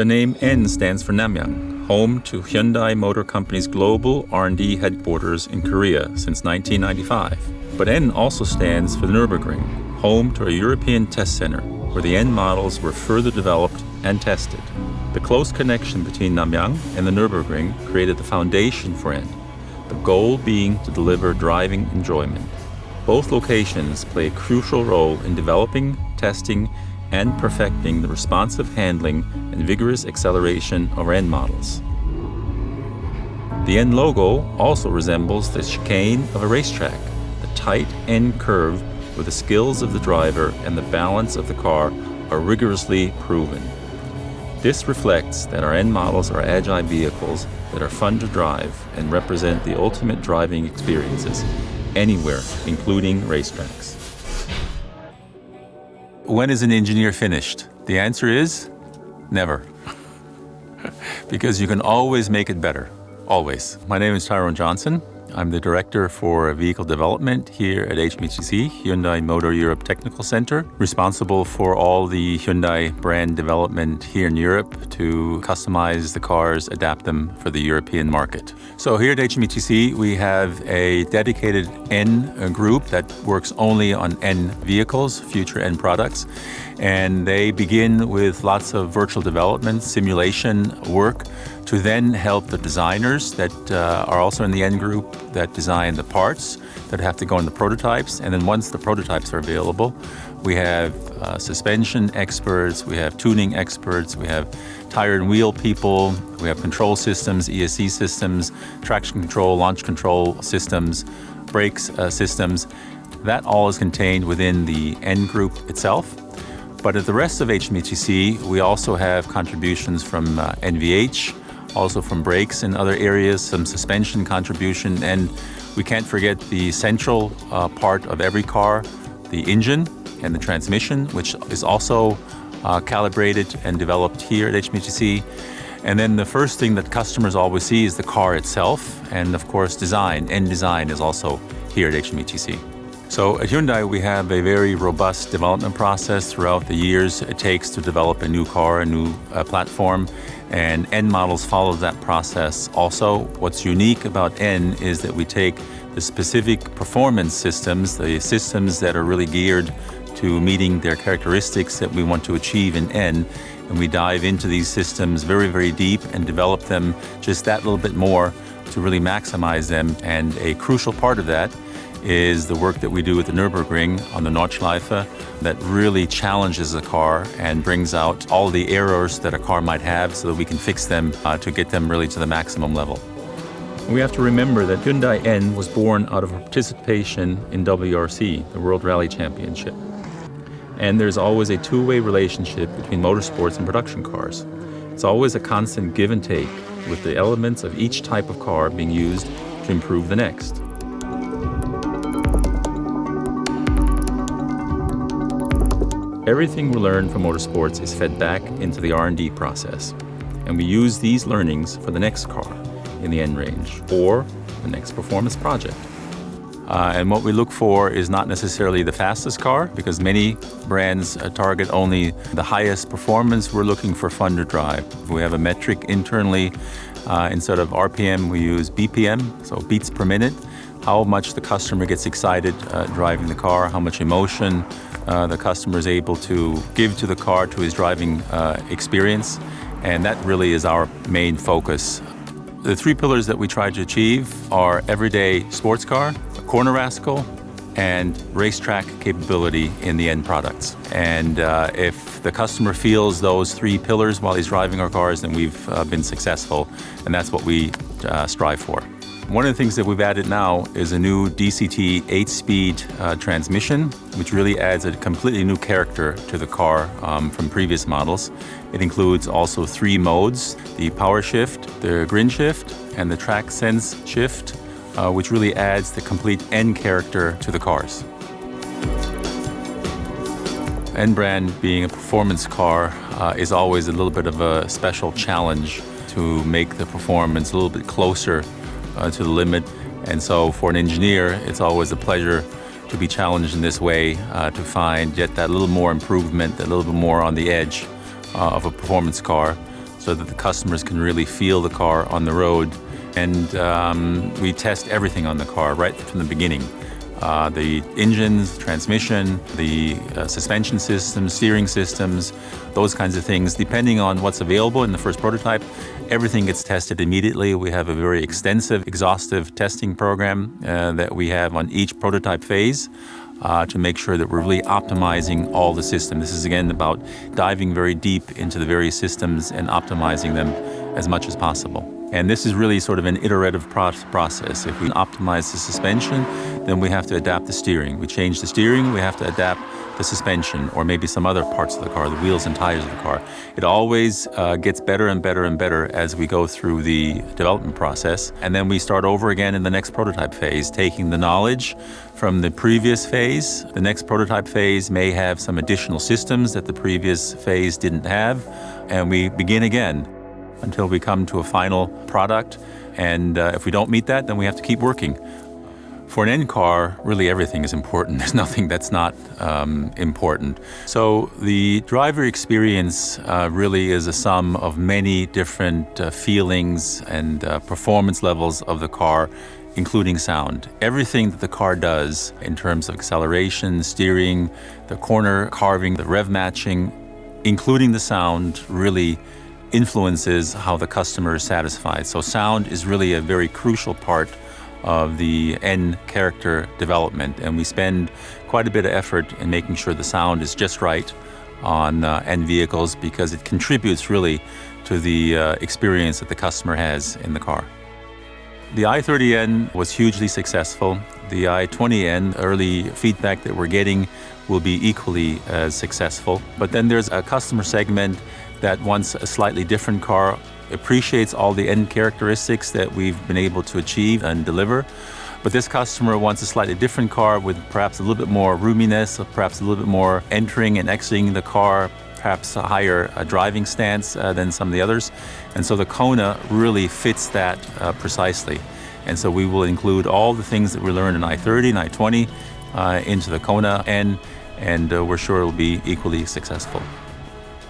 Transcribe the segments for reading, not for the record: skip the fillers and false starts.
The name N stands for Namyang, home to Hyundai Motor Company's global R&D headquarters in Korea since 1995. But N also stands for the Nürburgring, home to a European test center where the N models were further developed and tested. The close connection between Namyang and the Nürburgring created the foundation for N, the goal being to deliver driving enjoyment. Both locations play a crucial role in developing, testing, and perfecting the responsive handling and vigorous acceleration of our N models. The N logo also resembles the chicane of a racetrack, the tight N curve where the skills of the driver and the balance of the car are rigorously proven. This reflects that our N models are agile vehicles that are fun to drive and represent the ultimate driving experiences anywhere, including racetracks. When is an engineer finished? The answer is never. Because you can always make it better, always. My name is Tyrone Johnson. I'm the Director for Vehicle Development here at HMETC, Hyundai Motor Europe Technical Center, responsible for all the Hyundai brand development here in Europe to customize the cars, adapt them for the European market. So here at HMETC, we have a dedicated N group that works only on N vehicles, future N products, and they begin with lots of virtual development, simulation work, to then help the designers that are also in the N group that design the parts that have to go in the prototypes. And then once the prototypes are available, we have suspension experts, we have tuning experts, we have tire and wheel people, we have control systems, ESC systems, traction control, launch control systems, brakes systems. That all is contained within the N group itself. But at the rest of HMETC, we also have contributions from NVH, also from brakes in other areas, some suspension contribution, and we can't forget the central part of every car, the engine and the transmission, which is also calibrated and developed here at HMETC. And then the first thing that customers always see is the car itself, and of course design. N design is also here at HMETC. So at Hyundai, we have a very robust development process throughout the years it takes to develop a new car, a new platform, and N models follow that process also. What's unique about N is that we take the specific performance systems, the systems that are really geared to meeting their characteristics that we want to achieve in N, and we dive into these systems very, very deep and develop them just that little bit more to really maximize them. And a crucial part of that is the work that we do at the Nürburgring on the Nordschleife that really challenges the car and brings out all the errors that a car might have so that we can fix them to get them really to the maximum level. We have to remember that Hyundai N was born out of participation in WRC, the World Rally Championship. And there's always a two-way relationship between motorsports and production cars. It's always a constant give and take with the elements of each type of car being used to improve the next. Everything we learn from motorsports is fed back into the R&D process, and we use these learnings for the next car in the N range or the next performance project. And what we look for is not necessarily the fastest car, because many brands target only the highest performance. We're looking for fun to drive. We have a metric internally. Instead of RPM, we use BPM, so beats per minute. How much the customer gets excited driving the car, how much emotion the customer is able to give to the car, to his driving experience. And that really is our main focus. The three pillars that we try to achieve are everyday sports car, corner rascal, and racetrack capability in the end products. And if the customer feels those three pillars while he's driving our cars, then we've been successful, and that's what we strive for. One of the things that we've added now is a new DCT 8-speed transmission, which really adds a completely new character to the car from previous models. It includes also 3 modes: the power shift, the grin shift, and the track sense shift, which really adds the complete N character to the cars. N brand, being a performance car, is always a little bit of a special challenge to make the performance a little bit closer to the limit. And so for an engineer, it's always a pleasure to be challenged in this way, to find yet that little more improvement, that little bit more on the edge of a performance car, so that the customers can really feel the car on the road. And we test everything on the car right from the beginning. The engines, transmission, the suspension systems, steering systems, those kinds of things. Depending on what's available in the first prototype, everything gets tested immediately. We have a very extensive, exhaustive testing program that we have on each prototype phase to make sure that we're really optimizing all the systems. This is, again, about diving very deep into the various systems and optimizing them as much as possible. And this is really sort of an iterative process. If we optimize the suspension, then we have to adapt the steering. We change the steering, we have to adapt the suspension, or maybe some other parts of the car, the wheels and tires of the car. It always gets better and better and better as we go through the development process. And then we start over again in the next prototype phase, taking the knowledge from the previous phase. The next prototype phase may have some additional systems that the previous phase didn't have, and we begin again until we come to a final product. And if we don't meet that, then we have to keep working. For an N car, really everything is important. There's nothing that's not important. So the driver experience really is a sum of many different feelings and performance levels of the car, including sound. Everything that the car does in terms of acceleration, steering, the corner carving, the rev matching, including the sound, really influences how the customer is satisfied. So sound is really a very crucial part of the N character development, and we spend quite a bit of effort in making sure the sound is just right on N vehicles, because it contributes really to the experience that the customer has in the car. The i30N was hugely successful. The i20N, early feedback that we're getting, will be equally as successful. But then there's a customer segment that wants a slightly different car, appreciates all the N characteristics that we've been able to achieve and deliver. But this customer wants a slightly different car with perhaps a little bit more roominess, perhaps a little bit more entering and exiting the car, perhaps a higher driving stance than some of the others. And so the Kona really fits that precisely. And so we will include all the things that we learned in i30 and i20 into the Kona N, and we're sure it'll be equally successful.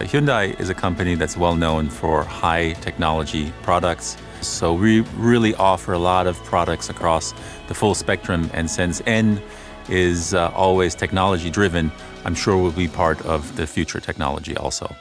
Hyundai is a company that's well known for high technology products. So we really offer a lot of products across the full spectrum, and since N is always technology driven, I'm sure we'll be part of the future technology also.